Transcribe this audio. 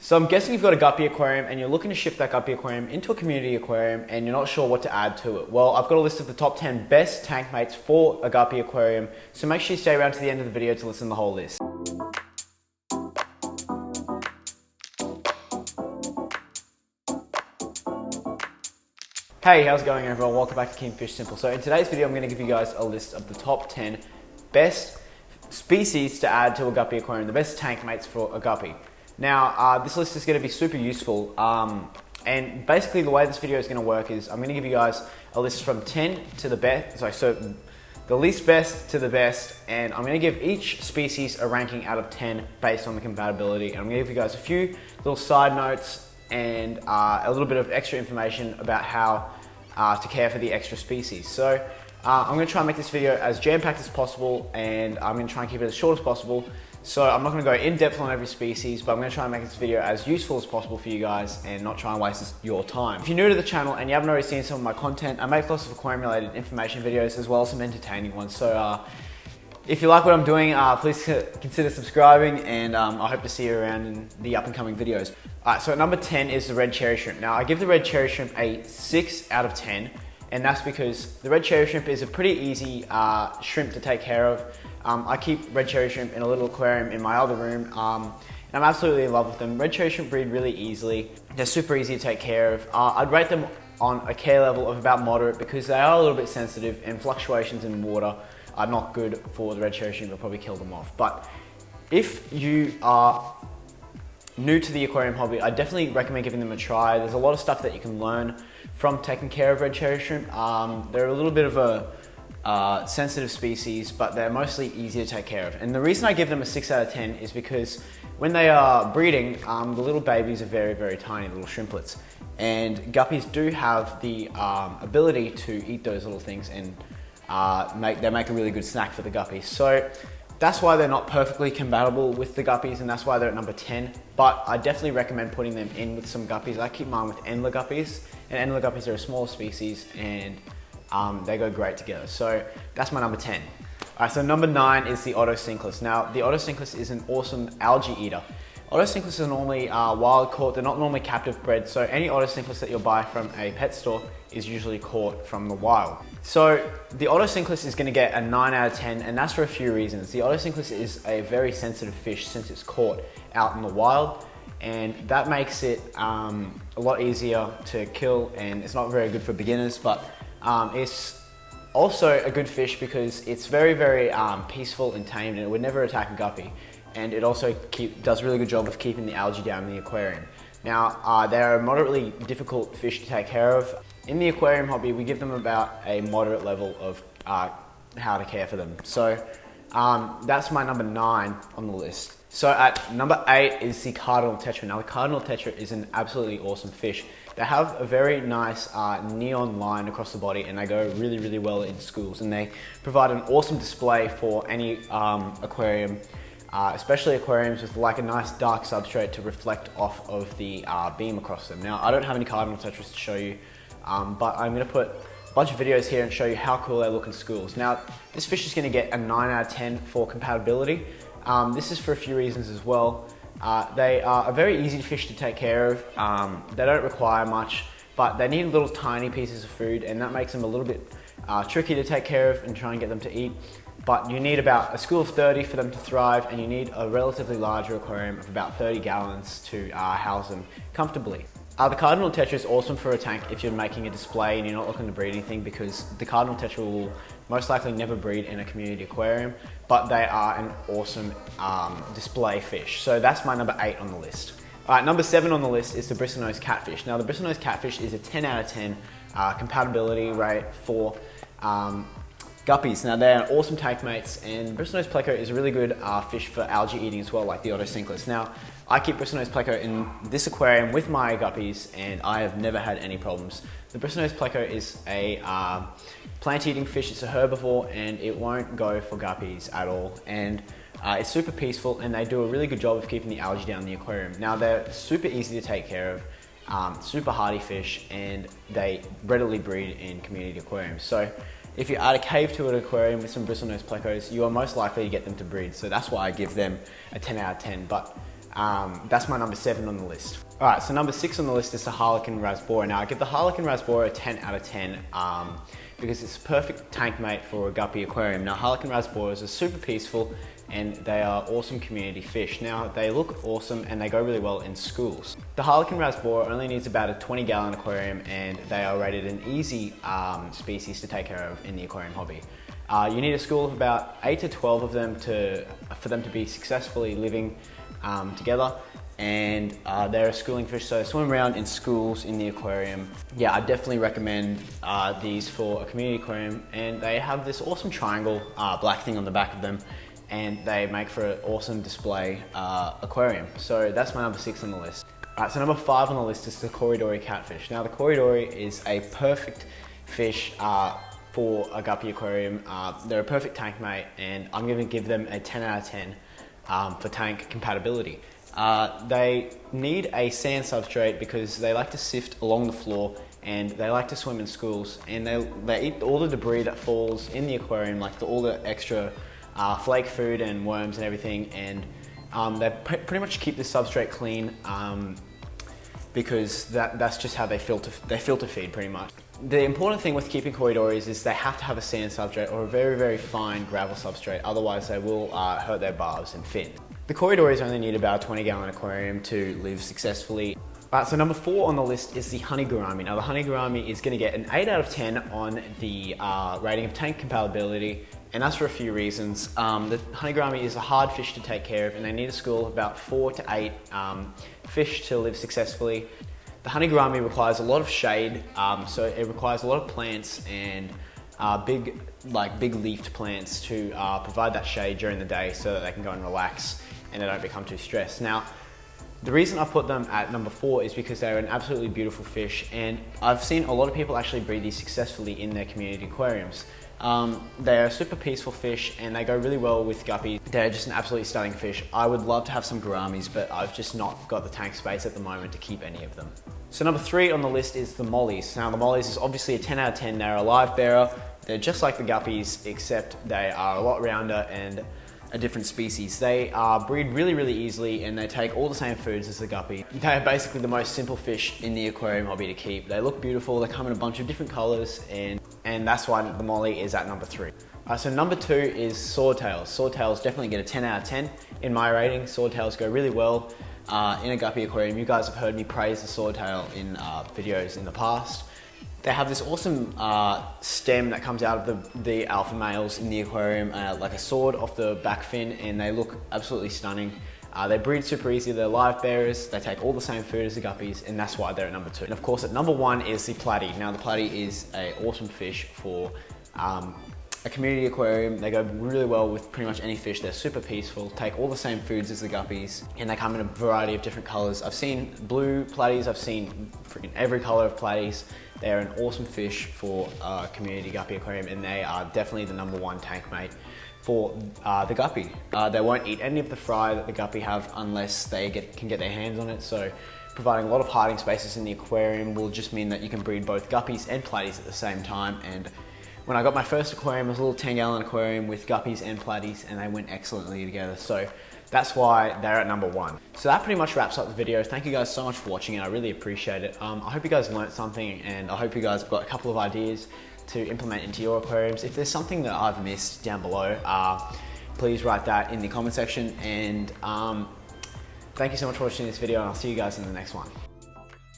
So I'm guessing you've got a guppy aquarium and you're looking to shift that guppy aquarium into a community aquarium and you're not sure what to add to it. Well, I've got a list of the top 10 best tank mates for a guppy aquarium, so make sure you stay around to the end of the video to listen to the whole list. Hey, how's it going everyone? Welcome back to Kingfish Simple. So in today's video, I'm going to give you guys a list of the top 10 best species to add to a guppy aquarium, the best tank mates for a guppy. Now, this list is going to be super useful, and basically the way this video is going to work is I'm going to give you guys a list from 10 to the best, so the least best to the best, and I'm going to give each species a ranking out of 10 based on the compatibility, and I'm going to give you guys a few little side notes and a little bit of extra information about how to care for the extra species. So I'm going to try and make this video as jam-packed as possible, and I'm going to try and keep it as short as possible. So I'm not going to go in depth on every species, but I'm going to try and make this video as useful as possible for you guys and not try and waste your time. If you're new to the channel and you haven't already seen some of my content, I make lots of aquarium related information videos as well as some entertaining ones. So if you like what I'm doing, please consider subscribing, and I hope to see you around in the up and coming videos. Alright, so at number 10 is the red cherry shrimp. Now I give the red cherry shrimp a 6 out of 10, and that's because the red cherry shrimp is a pretty easy shrimp to take care of. I keep red cherry shrimp in a little aquarium in my other room, and I'm absolutely in love with them. Red cherry shrimp breed really easily. They're super easy to take care of. I'd rate them on a care level of about moderate because they are a little bit sensitive, and fluctuations in water are not good for the red cherry shrimp. They'll probably kill them off. But if you are new to the aquarium hobby, I definitely recommend giving them a try. There's a lot of stuff that you can learn from taking care of red cherry shrimp. They're a little bit of a sensitive species, but they're mostly easy to take care of. And the reason I give them a 6 out of 10 is because when they are breeding, the little babies are very, very tiny, little shrimplets. And guppies do have the ability to eat those little things, and they make a really good snack for the guppies. So that's why they're not perfectly compatible with the guppies, and that's why they're at number 10. But I definitely recommend putting them in with some guppies. I keep mine with Endler guppies, and Endler guppies are a smaller species, and they go great together. So that's my number 10. Alright, so number 9 is the Otocinclus. Now, the Otocinclus is an awesome algae eater. Otocinclus are normally wild caught, they're not normally captive bred, so any Otocinclus that you'll buy from a pet store is usually caught from the wild. So the Otocinclus is going to get a 9 out of 10, and that's for a few reasons. The Otocinclus is a very sensitive fish since it's caught out in the wild, and that makes it a lot easier to kill, and it's not very good for beginners, but it's also a good fish because it's very, very peaceful and tamed, and it would never attack a guppy. And it also does a really good job of keeping the algae down in the aquarium. Now, they're a moderately difficult fish to take care of. In the aquarium hobby, we give them about a moderate level of how to care for them. So that's my number 9 on the list. So at number 8 is the Cardinal Tetra. Now the Cardinal Tetra is an absolutely awesome fish. They have a very nice neon line across the body, and they go really, really well in schools, and they provide an awesome display for any aquarium, especially aquariums with like a nice dark substrate to reflect off of the beam across them. Now I don't have any Cardinal Tetras to show you, but I'm going to put a bunch of videos here and show you how cool they look in schools. Now this fish is going to get a 9 out of 10 for compatibility. This is for a few reasons as well. They are a very easy fish to take care of. They don't require much, but they need little tiny pieces of food, and that makes them a little bit tricky to take care of and try and get them to eat. But you need about a school of 30 for them to thrive, and you need a relatively larger aquarium of about 30 gallons to house them comfortably. The Cardinal Tetra is awesome for a tank if you're making a display and you're not looking to breed anything, because the Cardinal Tetra will most likely never breed in a community aquarium, but they are an awesome display fish. So that's my number 8 on the list. Alright, number 7 on the list is the Bristlenose catfish. Now the Bristlenose catfish is a 10 out of 10 compatibility rate for guppies. Now they're awesome tank mates, and Bristlenose Pleco is a really good fish for algae eating as well, like the Otocinclus. Now I keep Bristlenose Pleco in this aquarium with my guppies, and I have never had any problems. The Bristlenose Pleco is a plant-eating fish. It's a herbivore, and it won't go for guppies at all. And it's super peaceful, and they do a really good job of keeping the algae down in the aquarium. Now they're super easy to take care of, super hardy fish, and they readily breed in community aquariums. So if you add a cave to an aquarium with some Bristlenose Plecos, you are most likely to get them to breed. So that's why I give them a 10 out of 10. But That's my number 7 on the list. All right, so number 6 on the list is the Harlequin Rasbora. Now I give the Harlequin Rasbora a 10 out of 10 because it's a perfect tank mate for a guppy aquarium. Now Harlequin Rasboras are super peaceful and they are awesome community fish. Now they look awesome and they go really well in schools. The Harlequin Rasbora only needs about a 20-gallon aquarium and they are rated an easy species to take care of in the aquarium hobby. You need a school of about 8 to 12 of them for them to be successfully living together, and they're a schooling fish, so swim around in schools in the aquarium. Yeah, I definitely recommend these for a community aquarium, and they have this awesome triangle black thing on the back of them, and they make for an awesome display aquarium. So that's my number 6 on the list. Alright, so number 5 on the list is the Corydoras catfish. Now the Corydoras is a perfect fish for a guppy aquarium. They're a perfect tank mate, and I'm going to give them a 10 out of 10 for tank compatibility. They need a sand substrate because they like to sift along the floor and they like to swim in schools, and they eat all the debris that falls in the aquarium, like all the extra flake food and worms and everything, and they pretty much keep the substrate clean because that's just how they filter feed pretty much. The important thing with keeping Corydoras is they have to have a sand substrate or a very, very fine gravel substrate, otherwise they will hurt their barbs and fin. The Corydoras only need about a 20-gallon aquarium to live successfully. So number 4 on the list is the honey gourami. Now the honey gourami is going to get an 8 out of 10 on the rating of tank compatibility, and that's for a few reasons. The honey gourami is a hard fish to take care of, and they need a school of about 4 to 8 fish to live successfully. The honey gourami requires a lot of shade, so it requires a lot of plants and big leafed plants to provide that shade during the day so that they can go and relax and they don't become too stressed. Now, the reason I put them at number 4 is because they're an absolutely beautiful fish, and I've seen a lot of people actually breed these successfully in their community aquariums. They're a super peaceful fish and they go really well with guppies. They're just an absolutely stunning fish. I would love to have some gouramis, but I've just not got the tank space at the moment to keep any of them. So number 3 on the list is the mollies. Now the mollies is obviously a 10 out of 10. They're a live bearer. They're just like the guppies, except they are a lot rounder and a different species. They breed really, really easily and they take all the same foods as the guppy. They are basically the most simple fish in the aquarium hobby to keep. They look beautiful, they come in a bunch of different colors, and that's why the molly is at number 3. So number 2 is swordtails. Swordtails definitely get a 10 out of 10 in my rating. Swordtails go really well in a guppy aquarium. You guys have heard me praise the swordtail in videos in the past. They have this awesome stem that comes out of the alpha males in the aquarium, like a sword off the back fin, and they look absolutely stunning. They breed super easy, they're live bearers, they take all the same food as the guppies, and that's why they're at number 2. And of course at number 1 is the platy. Now the platy is an awesome fish for a community aquarium. They go really well with pretty much any fish. They're super peaceful, take all the same foods as the guppies, and they come in a variety of different colors. I've seen blue platies, I've seen freaking every color of platies. They're an awesome fish for a community guppy aquarium, and they are definitely the number 1 tank mate for the guppy. They won't eat any of the fry that the guppy have unless they can get their hands on it, so providing a lot of hiding spaces in the aquarium will just mean that you can breed both guppies and platies at the same time. And when I got my first aquarium, it was a little 10-gallon aquarium with guppies and platies, and they went excellently together. So that's why they're at number 1. So that pretty much wraps up the video. Thank you guys so much for watching, and I really appreciate it. I hope you guys learned something, and I hope you guys have got a couple of ideas to implement into your aquariums. If there's something that I've missed down below, please write that in the comment section. And thank you so much for watching this video, and I'll see you guys in the next one.